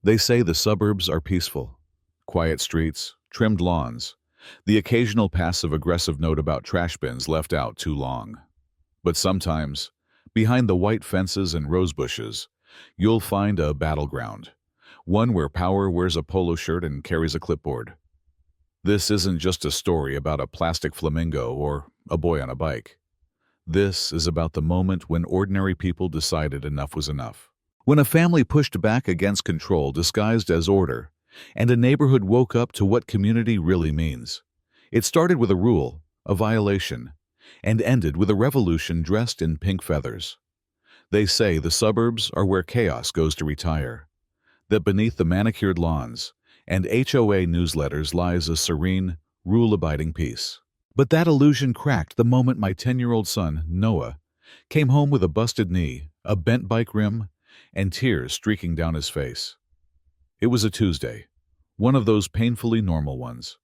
They say the suburbs are peaceful. Quiet streets, trimmed lawns, the occasional passive-aggressive note about trash bins left out too long. But sometimes, behind the white fences and rose bushes, you'll find a battleground, one where power wears a polo shirt and carries a clipboard. This isn't just a story about a plastic flamingo or a boy on a bike. This is about the moment when ordinary people decided enough was enough. When a family pushed back against control disguised as order, and a neighborhood woke up to what community really means. It started with a rule, a violation, and ended with a revolution dressed in pink feathers. They say the suburbs are where chaos goes to retire, that beneath the manicured lawns and HOA newsletters lies a serene, rule-abiding peace. But that illusion cracked the moment my 10-year-old son, Noah, came home with a busted knee, a bent bike rim, and tears streaking down his face. It was a Tuesday, one of those painfully normal ones.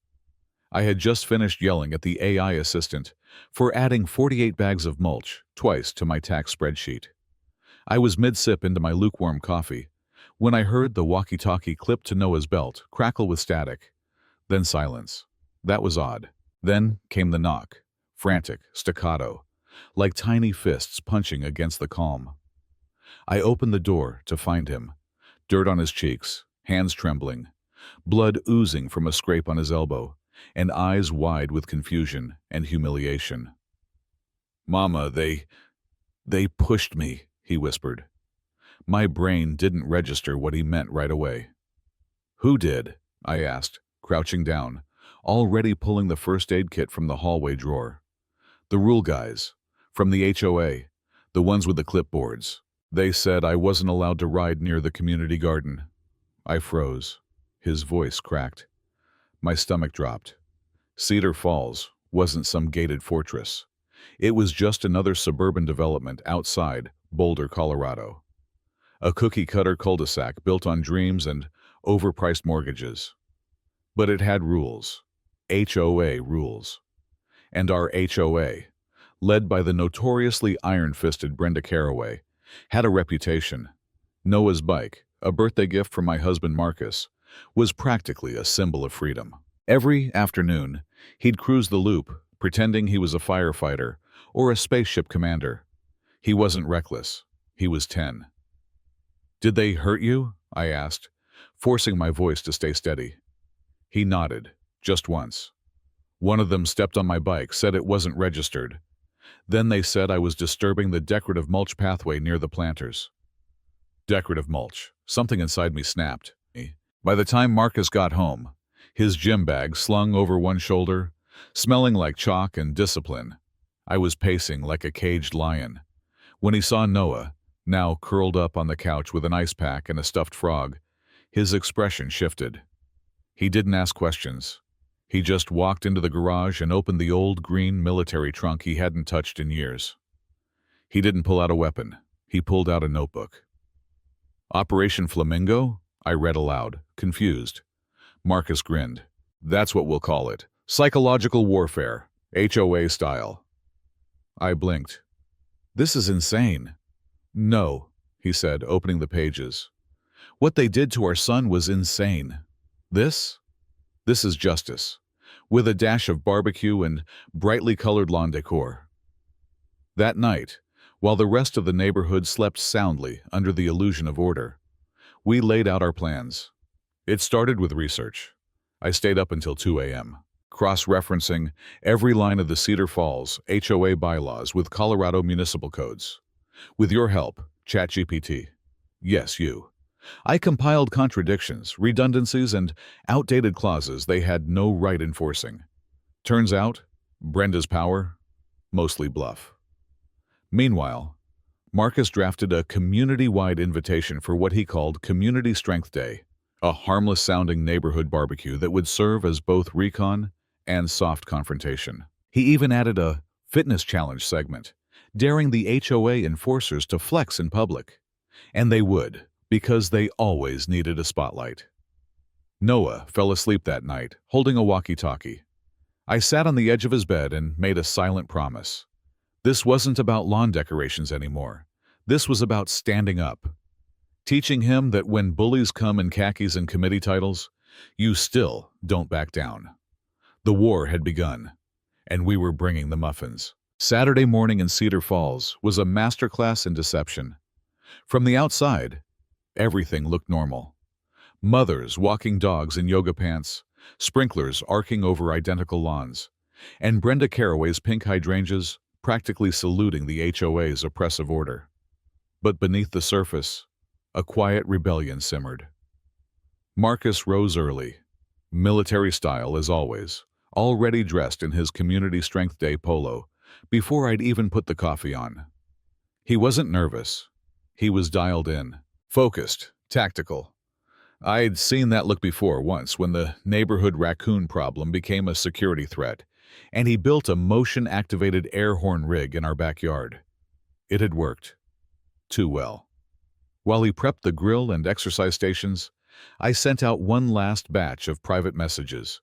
I had just finished yelling at the AI assistant for adding 48 bags of mulch twice to my tax spreadsheet. I was mid-sip into my lukewarm coffee when I heard the walkie-talkie clip to Noah's belt crackle with static. Then silence. That was odd. Then came the knock, frantic, staccato, like tiny fists punching against the calm. I opened the door to find him, dirt on his cheeks, hands trembling, blood oozing from a scrape on his elbow, and eyes wide with confusion and humiliation. "Mama, they pushed me," he whispered. My brain didn't register what he meant right away. "Who did?" I asked, crouching down, already pulling the first aid kit from the hallway drawer. "The rule guys, from the HOA, the ones with the clipboards. They said I wasn't allowed to ride near the community garden." I froze. His voice cracked. My stomach dropped. Cedar Falls wasn't some gated fortress. It was just another suburban development outside Boulder, Colorado. A cookie-cutter cul-de-sac built on dreams and overpriced mortgages. But it had rules. HOA rules. And our HOA, led by the notoriously iron-fisted Brenda Caraway, had a reputation. Noah's bike, a birthday gift from my husband Marcus, was practically a symbol of freedom. Every afternoon, he'd cruise the loop, pretending he was a firefighter or a spaceship commander. He wasn't reckless. He was 10. "Did they hurt you?" I asked, forcing my voice to stay steady. He nodded, just once. "One of them stepped on my bike, said it wasn't registered. Then they said I was disturbing the decorative mulch pathway near the planters." Decorative mulch. Something inside me snapped. By the time Marcus got home, his gym bag slung over one shoulder, smelling like chalk and discipline, I was pacing like a caged lion. When he saw Noah, now curled up on the couch with an ice pack and a stuffed frog, his expression shifted. He didn't ask questions. He just walked into the garage and opened the old green military trunk he hadn't touched in years. He didn't pull out a weapon. He pulled out a notebook. "Operation Flamingo?" I read aloud, confused. Marcus grinned. "That's what we'll call it. Psychological warfare, HOA style." I blinked. "This is insane." "No," he said, opening the pages. "What they did to our son was insane. This is justice, with a dash of barbecue and brightly colored lawn decor." That night, while the rest of the neighborhood slept soundly under the illusion of order, we laid out our plans. It started with research. I stayed up until 2 a.m., cross-referencing every line of the Cedar Falls HOA bylaws with Colorado municipal codes. With your help, ChatGPT. Yes, you. I compiled contradictions, redundancies, and outdated clauses they had no right enforcing. Turns out, Brenda's power, mostly bluff. Meanwhile, Marcus drafted a community-wide invitation for what he called Community Strength Day, a harmless-sounding neighborhood barbecue that would serve as both recon and soft confrontation. He even added a fitness challenge segment, daring the HOA enforcers to flex in public. And they would, because they always needed a spotlight. Noah fell asleep that night, holding a walkie-talkie. I sat on the edge of his bed and made a silent promise. This wasn't about lawn decorations anymore. This was about standing up. teaching him that when bullies come in khakis and committee titles, you still don't back down. The war had begun, and we were bringing the muffins. Saturday morning in Cedar Falls was a masterclass in deception. From the outside, everything looked normal. Mothers walking dogs in yoga pants, sprinklers arcing over identical lawns, and Brenda Caraway's pink hydrangeas practically saluting the HOA's oppressive order. But beneath the surface, a quiet rebellion simmered. Marcus rose early, military style as always, already dressed in his Community Strength Day polo, before I'd even put the coffee on. He wasn't nervous. He was dialed in, focused, tactical. I'd seen that look before once when the neighborhood raccoon problem became a security threat, and he built a motion-activated air horn rig in our backyard. It had worked. Too well. While he prepped the grill and exercise stations, I sent out one last batch of private messages,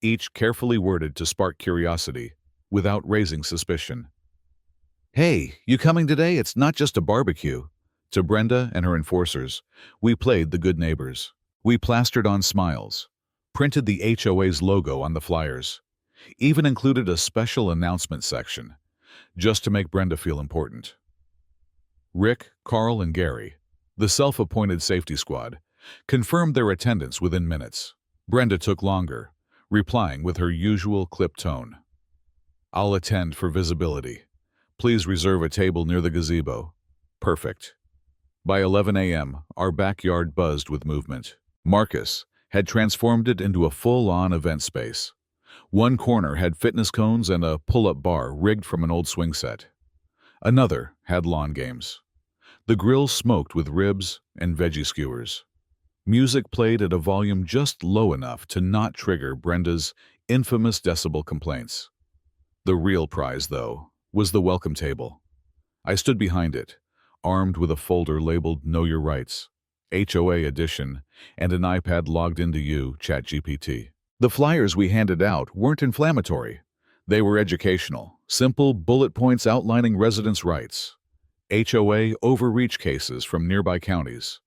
each carefully worded to spark curiosity, without raising suspicion. "Hey, you coming today? It's not just a barbecue." To Brenda and her enforcers, we played the good neighbors. We plastered on smiles, printed the HOA's logo on the flyers, even included a special announcement section, just to make Brenda feel important. Rick, Carl, and Gary, the self-appointed safety squad, confirmed their attendance within minutes. Brenda took longer, replying with her usual clipped tone. "I'll attend for visibility. Please reserve a table near the gazebo." Perfect. By 11 a.m., our backyard buzzed with movement. Marcus had transformed it into a full-on event space. One corner had fitness cones and a pull-up bar rigged from an old swing set. Another had lawn games. The grill smoked with ribs and veggie skewers. Music played at a volume just low enough to not trigger Brenda's infamous decibel complaints. The real prize, though, was the welcome table. I stood behind it, armed with a folder labeled Know Your Rights, HOA edition, and an iPad logged into ChatGPT. The flyers we handed out weren't inflammatory. They were educational, simple bullet points outlining residents' rights, HOA overreach cases from nearby counties,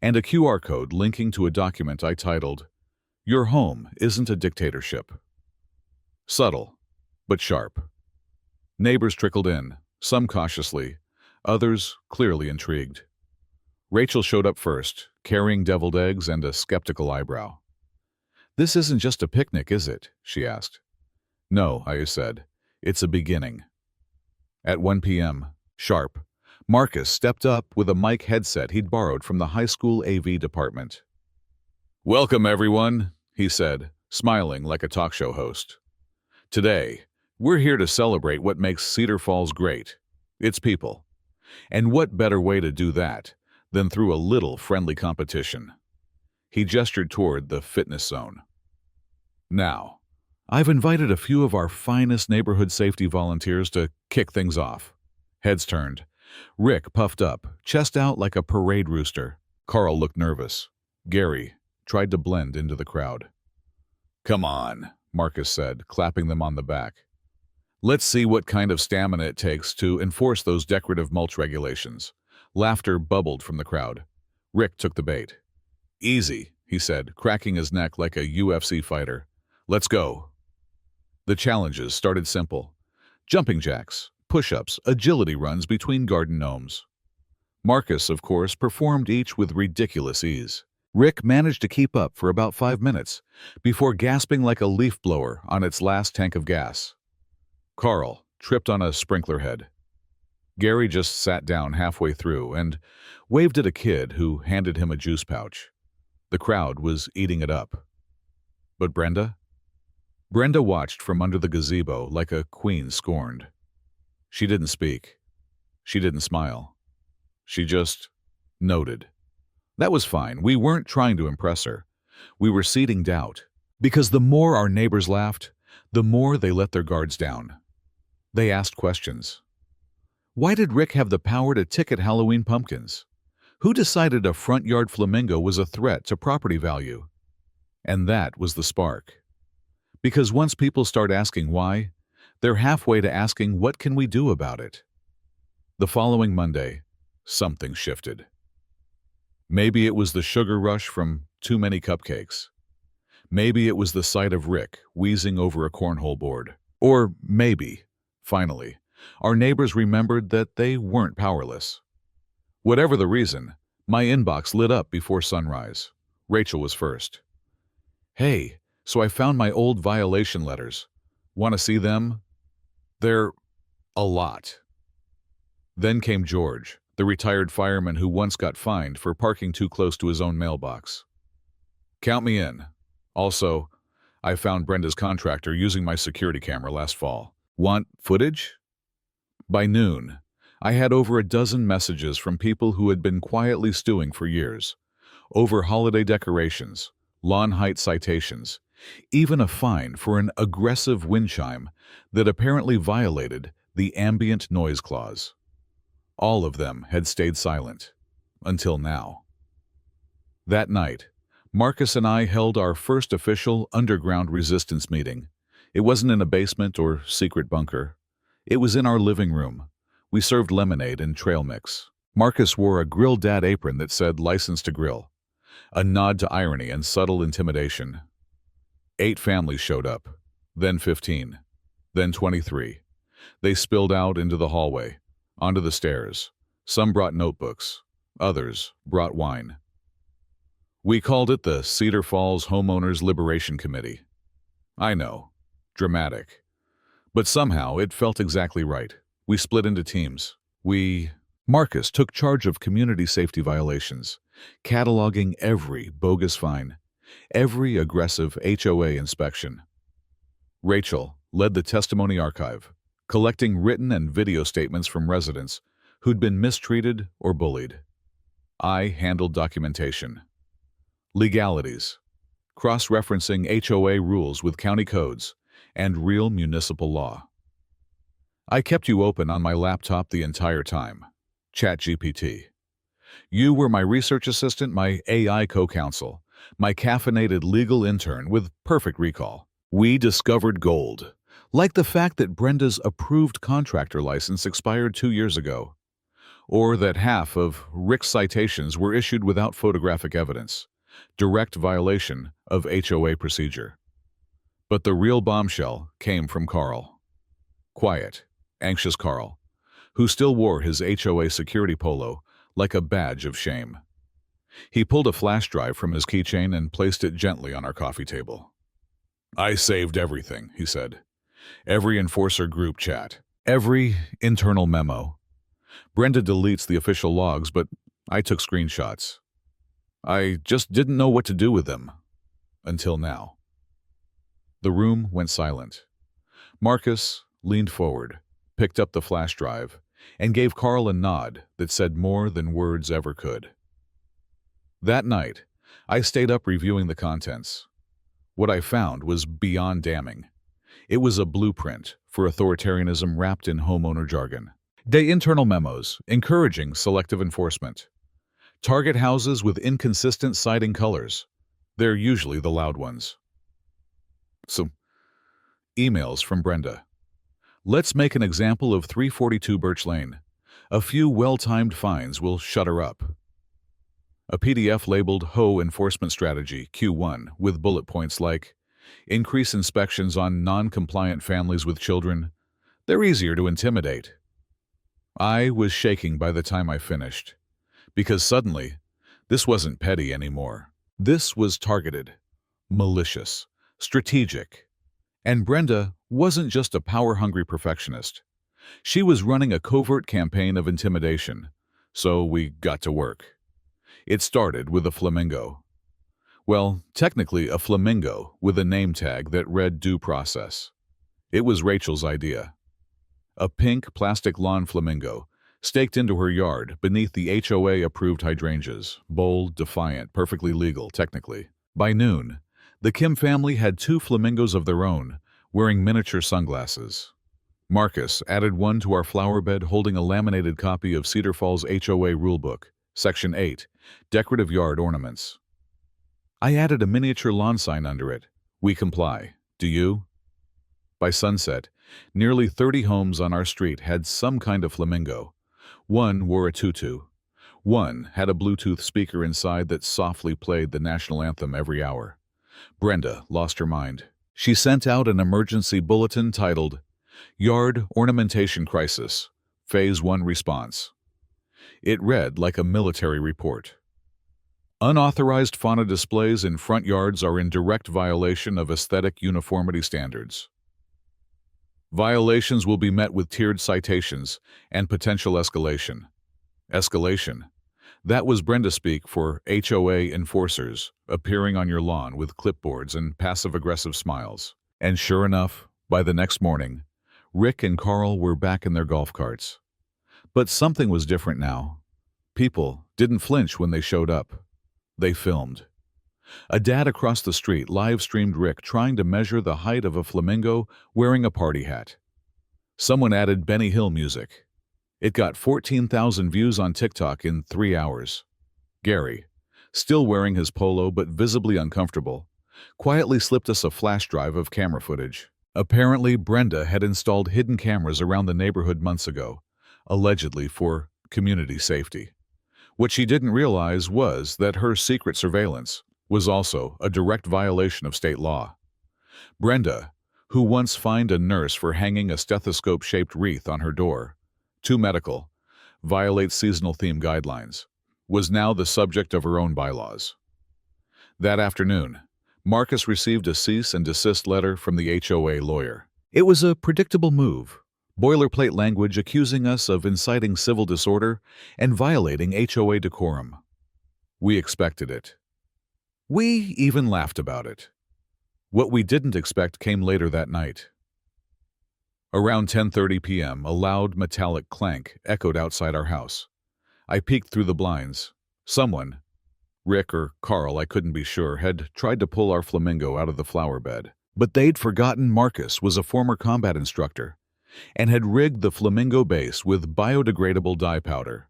and a QR code linking to a document I titled, "Your Home Isn't a Dictatorship." Subtle, but sharp. Neighbors trickled in, some cautiously, others clearly intrigued. Rachel showed up first, carrying deviled eggs and a skeptical eyebrow. "This isn't just a picnic, is it?" she asked. "No," I said. "It's a beginning." At 1 p.m., sharp, Marcus stepped up with a mic headset he'd borrowed from the high school AV department. "Welcome, everyone," he said, smiling like a talk show host. "Today, we're here to celebrate what makes Cedar Falls great, its people. And what better way to do that than through a little friendly competition?" He gestured toward the fitness zone. "Now, I've invited a few of our finest neighborhood safety volunteers to kick things off." Heads turned. Rick puffed up, chest out like a parade rooster. Carl looked nervous. Gary tried to blend into the crowd. "Come on," Marcus said, clapping them on the back. "Let's see what kind of stamina it takes to enforce those decorative mulch regulations." Laughter bubbled from the crowd. Rick took the bait. "Easy," he said, cracking his neck like a UFC fighter. "Let's go." The challenges started simple. Jumping jacks, push-ups, agility runs between garden gnomes. Marcus, of course, performed each with ridiculous ease. Rick managed to keep up for about 5 minutes before gasping like a leaf blower on its last tank of gas. Carl tripped on a sprinkler head. Gary just sat down halfway through and waved at a kid who handed him a juice pouch. The crowd was eating it up. But Brenda? Brenda watched from under the gazebo like a queen scorned. She didn't speak. She didn't smile. She just noted. That was fine. We weren't trying to impress her. We were seeding doubt. Because the more our neighbors laughed, the more they let their guards down. They asked questions. Why did Rick have the power to ticket Halloween pumpkins? Who decided a front yard flamingo was a threat to property value? And that was the spark. Because once people start asking why, they're halfway to asking what can we do about it. The following Monday, something shifted. Maybe it was the sugar rush from too many cupcakes. Maybe it was the sight of Rick wheezing over a cornhole board. Or maybe, finally, our neighbors remembered that they weren't powerless. Whatever the reason, my inbox lit up before sunrise. Rachel was first. "Hey, so I found my old violation letters. Want to see them? They're a lot." Then came George, the retired fireman who once got fined for parking too close to his own mailbox. "Count me in. Also, I found Brenda's contractor using my security camera last fall. Want footage?" By noon, I had over a dozen messages from people who had been quietly stewing for years, over holiday decorations, lawn height citations, even a fine for an aggressive wind chime that apparently violated the ambient noise clause. All of them had stayed silent, until now. That night, Marcus and I held our first official underground resistance meeting. It wasn't in a basement or secret bunker. It was in our living room. We served lemonade and trail mix. Marcus wore a Grill Dad apron that said "License to Grill," a nod to irony and subtle intimidation. 8 families showed up, then 15, then 23. They spilled out into the hallway, onto the stairs. Some brought notebooks, others brought wine. We called it the Cedar Falls Homeowners Liberation Committee. I know, dramatic. But somehow it felt exactly right. We split into teams. Marcus took charge of community safety violations, cataloging every bogus fine, every aggressive HOA inspection. Rachel led the testimony archive, collecting written and video statements from residents who'd been mistreated or bullied. I handled documentation. Legalities, cross-referencing HOA rules with county codes and real municipal law. I kept you open on my laptop the entire time. ChatGPT. You were my research assistant, my AI co-counsel, my caffeinated legal intern with perfect recall. We discovered gold, like the fact that Brenda's approved contractor license expired 2 years ago, or that half of Rick's citations were issued without photographic evidence, direct violation of HOA procedure. But the real bombshell came from Carl. Quiet, anxious Carl, who still wore his HOA security polo like a badge of shame. He pulled a flash drive from his keychain and placed it gently on our coffee table. "I saved everything," he said. "Every enforcer group chat, every internal memo. Brenda deletes the official logs, but I took screenshots. I just didn't know what to do with them. Until now." The room went silent. Marcus leaned forward, picked up the flash drive, and gave Carl a nod that said more than words ever could. That night, I stayed up reviewing the contents. What I found was beyond damning. It was a blueprint for authoritarianism wrapped in homeowner jargon. Internal memos encouraging selective enforcement. Target houses with inconsistent siding colors. They're usually the loud ones. So, emails from Brenda. "Let's make an example of 342 Birch Lane. A few well-timed fines will shut her up." A PDF labeled HOA Enforcement Strategy Q1 with bullet points like, "Increase inspections on non-compliant families with children. They're easier to intimidate." I was shaking by the time I finished, because suddenly, this wasn't petty anymore. This was targeted, malicious, strategic. And Brenda wasn't just a power-hungry perfectionist. She was running a covert campaign of intimidation, so we got to work. It started with a flamingo. Well, technically a flamingo with a name tag that read "due process." It was Rachel's idea. A pink plastic lawn flamingo, staked into her yard beneath the HOA-approved hydrangeas, bold, defiant, perfectly legal, technically. By noon, the Kim family had 2 flamingos of their own, wearing miniature sunglasses. Marcus added one to our flower bed holding a laminated copy of Cedar Falls HOA Rulebook, Section 8, Decorative Yard Ornaments. I added a miniature lawn sign under it. "We comply. Do you?" By sunset, nearly 30 homes on our street had some kind of flamingo. One wore a tutu. One had a Bluetooth speaker inside that softly played the national anthem every hour. Brenda lost her mind. She sent out an emergency bulletin titled, "Yard Ornamentation Crisis, Phase 1 Response." It read like a military report. Unauthorized fauna displays in front yards are in direct violation of aesthetic uniformity standards. Violations will be met with tiered citations and potential escalation. Escalation. That was Brenda speak for HOA enforcers appearing on your lawn with clipboards and passive-aggressive smiles. And sure enough, by the next morning, Rick and Carl were back in their golf carts. But something was different now. People didn't flinch when they showed up. They filmed. A dad across the street live-streamed Rick trying to measure the height of a flamingo wearing a party hat. Someone added Benny Hill music. It got 14,000 views on TikTok in 3 hours. Gary, still wearing his polo but visibly uncomfortable, quietly slipped us a flash drive of camera footage. Apparently, Brenda had installed hidden cameras around the neighborhood months ago, allegedly for community safety. What she didn't realize was that her secret surveillance was also a direct violation of state law. Brenda, who once fined a nurse for hanging a stethoscope-shaped wreath on her door, too medical, violates seasonal theme guidelines, was now the subject of her own bylaws. That afternoon, Marcus received a cease and desist letter from the HOA lawyer. It was a predictable move. Boilerplate language accusing us of inciting civil disorder and violating HOA decorum. We expected it. We even laughed about it. What we didn't expect came later that night. Around 10:30 p.m., a loud metallic clank echoed outside our house. I peeked through the blinds. Someone, Rick or Carl, I couldn't be sure, had tried to pull our flamingo out of the flower bed. But they'd forgotten Marcus was a former combat instructor and had rigged the flamingo base with biodegradable dye powder.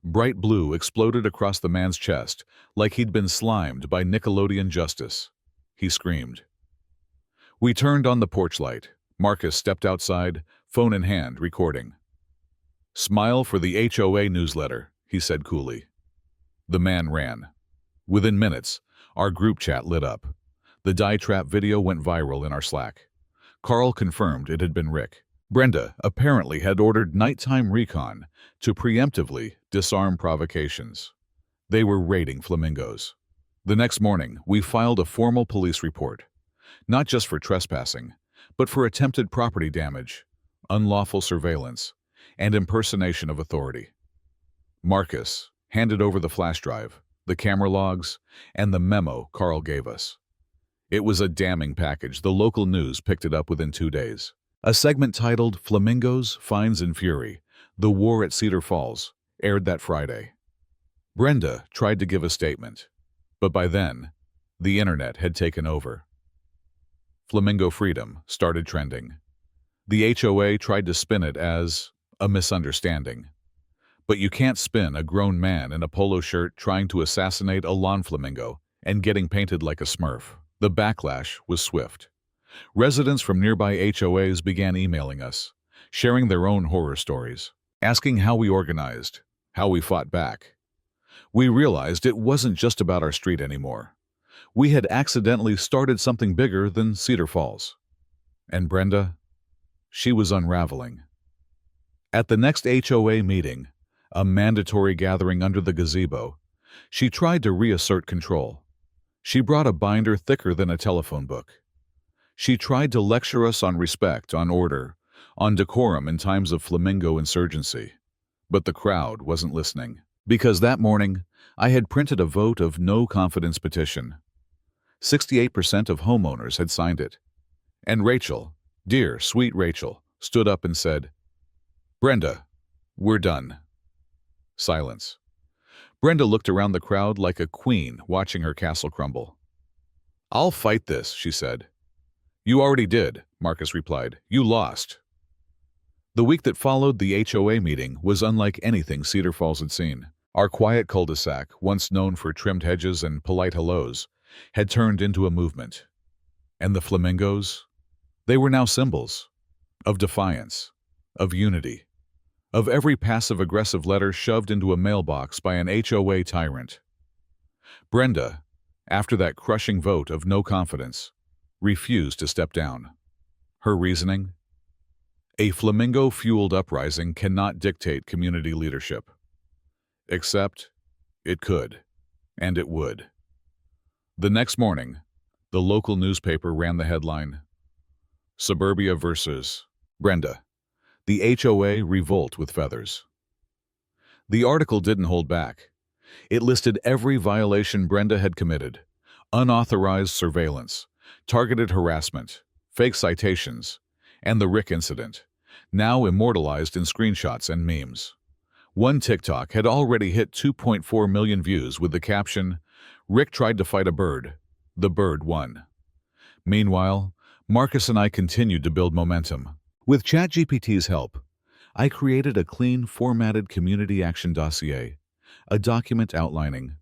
Bright blue exploded across the man's chest like he'd been slimed by Nickelodeon Justice. He screamed. We turned on the porch light. Marcus stepped outside, phone in hand, recording. "Smile for the HOA newsletter," he said coolly. The man ran. Within minutes, our group chat lit up. The dye trap video went viral in our Slack. Carl confirmed it had been Rick. Brenda apparently had ordered nighttime recon to preemptively disarm provocations. They were raiding flamingos. The next morning, we filed a formal police report, not just for trespassing, but for attempted property damage, unlawful surveillance, and impersonation of authority. Marcus handed over the flash drive, the camera logs, and the memo Carl gave us. It was a damning package. The local news picked it up within 2 days. A segment titled "Flamingos, Fines and Fury, The War at Cedar Falls" aired that Friday. Brenda tried to give a statement, but by then, the internet had taken over. Flamingo freedom started trending. The HOA tried to spin it as a misunderstanding. But you can't spin a grown man in a polo shirt trying to assassinate a lawn flamingo and getting painted like a Smurf. The backlash was swift. Residents from nearby HOAs began emailing us, sharing their own horror stories, asking how we organized, how we fought back. We realized it wasn't just about our street anymore. We had accidentally started something bigger than Cedar Falls. And Brenda, she was unraveling. At the next HOA meeting, a mandatory gathering under the gazebo, she tried to reassert control. She brought a binder thicker than a telephone book. She tried to lecture us on respect, on order, on decorum in times of flamingo insurgency. But the crowd wasn't listening. Because that morning, I had printed a vote of no confidence petition. 68% of homeowners had signed it. And Rachel, dear, sweet Rachel, stood up and said, "Brenda, we're done." Silence. Brenda looked around the crowd like a queen watching her castle crumble. "I'll fight this," she said. "You already did," Marcus replied. "You lost." The week that followed the HOA meeting was unlike anything Cedar Falls had seen. Our quiet cul-de-sac, once known for trimmed hedges and polite hellos, had turned into a movement. And the flamingos? They were now symbols of defiance, of unity, of every passive-aggressive letter shoved into a mailbox by an HOA tyrant. Brenda, after that crushing vote of no confidence, refused to step down. Her reasoning? A flamingo-fueled uprising cannot dictate community leadership. Except it could, and it would. The next morning, the local newspaper ran the headline, "Suburbia versus Brenda. The HOA revolt with feathers." The article didn't hold back. It listed every violation Brenda had committed: unauthorized surveillance, targeted harassment, fake citations, and the Rick incident, now immortalized in screenshots and memes. One TikTok had already hit 2.4 million views with the caption, "Rick tried to fight a bird. The bird won." Meanwhile, Marcus and I continued to build momentum. With ChatGPT's help, I created a clean, formatted community action dossier, a document outlining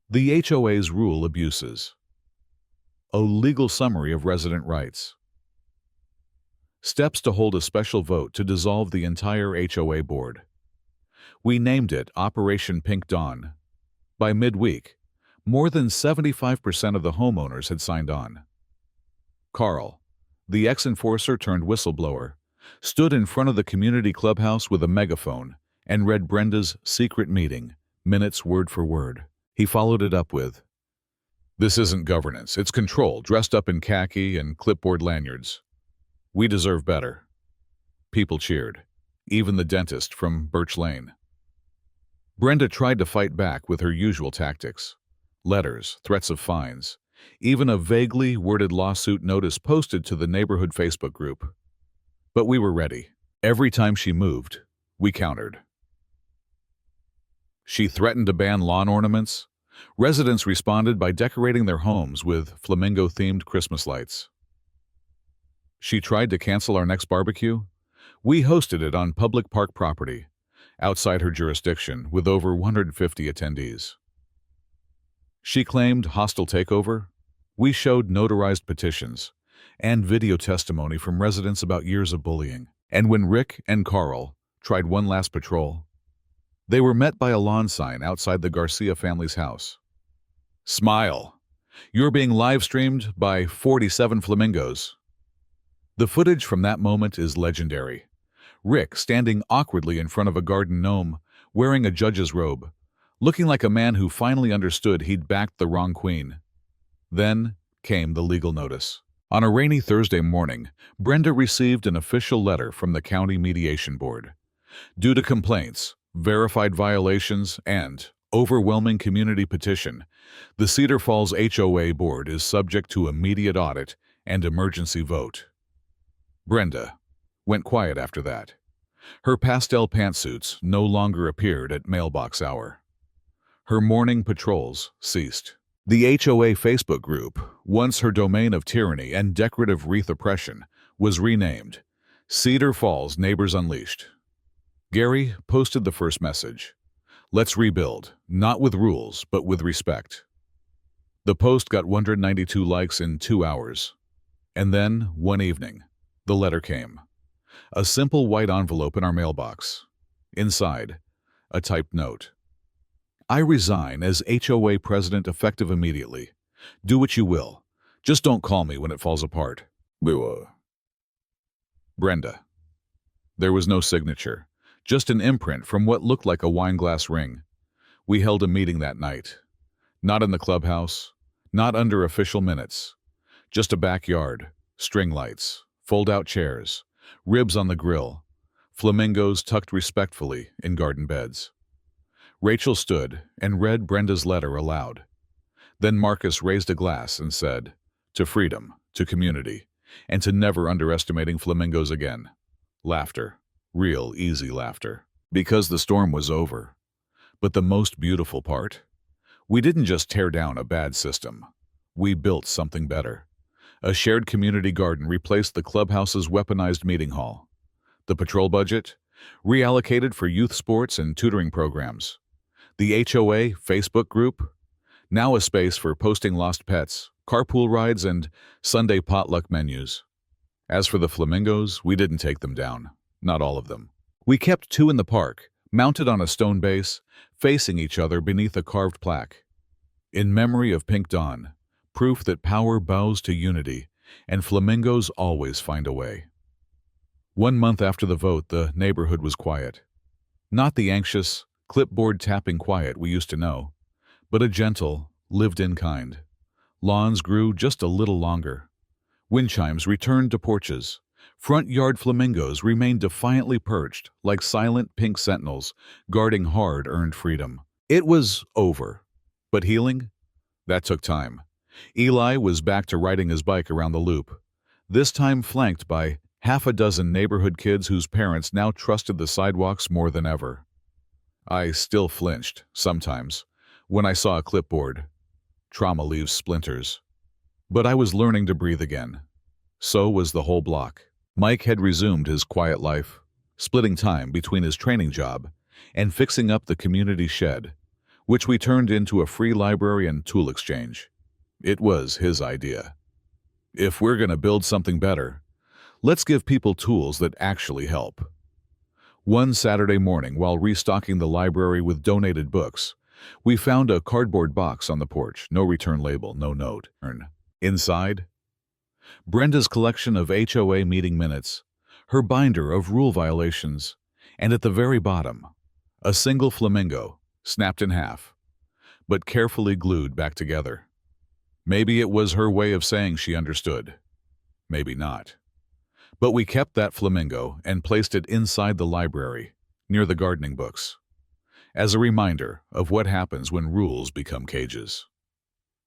the HOA's rule abuses, a legal summary of resident rights, steps to hold a special vote to dissolve the entire HOA board. We named it Operation Pink Dawn. By midweek, more than 75% of the homeowners had signed on. Carl, the ex-enforcer turned whistleblower, stood in front of the community clubhouse with a megaphone and read Brenda's secret meeting, minutes word for word. He followed it up with, "This isn't governance, it's control, dressed up in khaki and clipboard lanyards. We deserve better." People cheered, even the dentist from Birch Lane. Brenda tried to fight back with her usual tactics: letters, threats of fines, even a vaguely worded lawsuit notice posted to the neighborhood Facebook group. But we were ready. Every time she moved, we countered. She threatened to ban lawn ornaments. Residents responded by decorating their homes with flamingo-themed Christmas lights. She tried to cancel our next barbecue. We hosted it on public park property, outside her jurisdiction, with over 150 attendees. She claimed hostile takeover. We showed notarized petitions and video testimony from residents about years of bullying. And when Rick and Carl tried one last patrol, they were met by a lawn sign outside the Garcia family's house. "Smile. You're being live-streamed by 47 flamingos." The footage from that moment is legendary. Rick standing awkwardly in front of a garden gnome, wearing a judge's robe, looking like a man who finally understood he'd backed the wrong queen. Then came the legal notice. On a rainy Thursday morning, Brenda received an official letter from the County Mediation Board. Due to complaints, verified violations, and overwhelming community petition, the Cedar Falls HOA Board is subject to immediate audit and emergency vote. Brenda went quiet after that. Her pastel pantsuits no longer appeared at mailbox hour. Her morning patrols ceased. The HOA Facebook group, once her domain of tyranny and decorative wreath oppression, was renamed Cedar Falls Neighbors Unleashed. Gary posted the first message: "Let's rebuild, not with rules, but with respect." The post got 192 likes in 2 hours. And then, one evening, the letter came. A simple white envelope in our mailbox. Inside, a typed note: "I resign as HOA president effective immediately. Do what you will. Just don't call me when it falls apart. Brenda." There was no signature, just an imprint from what looked like a wineglass ring. We held a meeting that night. Not in the clubhouse, not under official minutes. Just a backyard, string lights, fold-out chairs, ribs on the grill, flamingos tucked respectfully in garden beds. Rachel stood and read Brenda's letter aloud. Then Marcus raised a glass and said, "To freedom, to community, and to never underestimating flamingos again." Laughter. Real, easy laughter. Because the storm was over. But the most beautiful part? We didn't just tear down a bad system. We built something better. A shared community garden replaced the clubhouse's weaponized meeting hall. The patrol budget? Reallocated for youth sports and tutoring programs. The HOA Facebook group? Now a space for posting lost pets, carpool rides, and Sunday potluck menus. As for the flamingos, we didn't take them down. Not all of them. We kept two in the park, mounted on a stone base, facing each other beneath a carved plaque. In memory of Pink Dawn, proof that power bows to unity, and flamingos always find a way. 1 month after the vote, the neighborhood was quiet. Not the anxious, clipboard-tapping quiet we used to know, but a gentle, lived-in kind. Lawns grew just a little longer. Wind chimes returned to porches. Front yard flamingos remained defiantly perched like silent pink sentinels guarding hard-earned freedom. It was over. But healing? That took time. Eli was back to riding his bike around the loop, this time flanked by half a dozen neighborhood kids whose parents now trusted the sidewalks more than ever. I still flinched, sometimes, when I saw a clipboard. Trauma leaves splinters. But I was learning to breathe again. So was the whole block. Mike had resumed his quiet life, splitting time between his training job and fixing up the community shed, which we turned into a free library and tool exchange. It was his idea. If we're going to build something better, let's give people tools that actually help. One Saturday morning, while restocking the library with donated books, we found a cardboard box on the porch, no return label, no note. Inside, Brenda's collection of HOA meeting minutes, her binder of rule violations, and at the very bottom, a single flamingo, snapped in half, but carefully glued back together. Maybe it was her way of saying she understood. Maybe not. But we kept that flamingo and placed it inside the library, near the gardening books, as a reminder of what happens when rules become cages.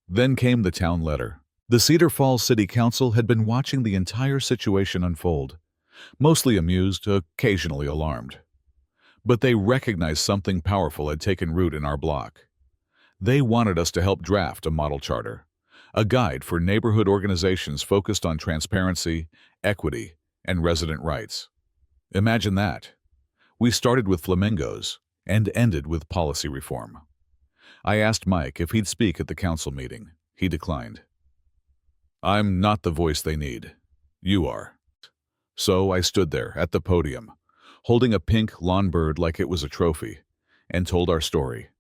Then came the town letter. The Cedar Falls City Council had been watching the entire situation unfold, mostly amused, occasionally alarmed. But they recognized something powerful had taken root in our block. They wanted us to help draft a model charter, a guide for neighborhood organizations focused on transparency, equity, and resident rights. Imagine that. We started with flamingos and ended with policy reform. I asked Mike if he'd speak at the council meeting. He declined. I'm not the voice they need. You are. So I stood there at the podium, holding a pink lawn bird like it was a trophy, and told our story.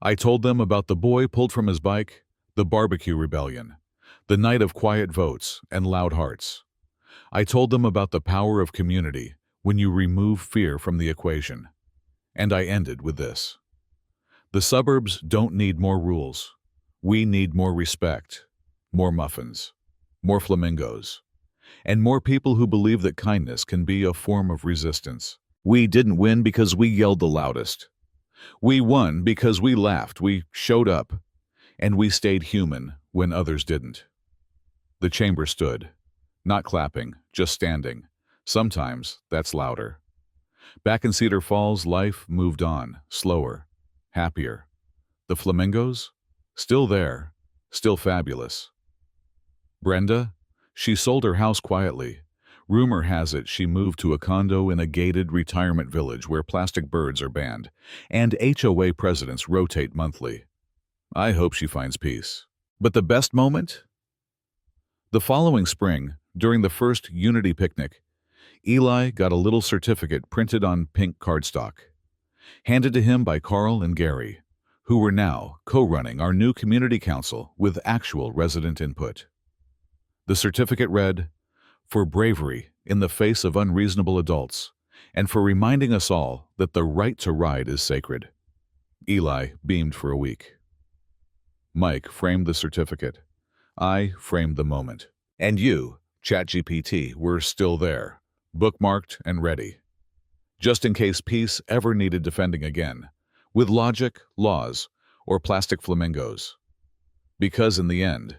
I told them about the boy pulled from his bike, the barbecue rebellion, the night of quiet votes and loud hearts. I told them about the power of community when you remove fear from the equation. And I ended with this. The suburbs don't need more rules. We need more respect, more muffins, more flamingos, and more people who believe that kindness can be a form of resistance. We didn't win because we yelled the loudest. We won because we laughed, we showed up, and we stayed human when others didn't. The chamber stood, not clapping, just standing. Sometimes that's louder. Back in Cedar Falls, life moved on, slower, happier. The flamingos? Still there, still fabulous. Brenda? She sold her house quietly. Rumor has it she moved to a condo in a gated retirement village where plastic birds are banned, and HOA presidents rotate monthly. I hope she finds peace. But the best moment? The following spring, during the first Unity picnic, Eli got a little certificate printed on pink cardstock, handed to him by Carl and Gary, who were now co-running our new community council with actual resident input. The certificate read, "For bravery in the face of unreasonable adults, and for reminding us all that the right to ride is sacred." Eli beamed for a week. Mike framed the certificate. I framed the moment. And you, ChatGPT, were still there, bookmarked and ready, just in case peace ever needed defending again, with logic, laws, or plastic flamingos. Because in the end,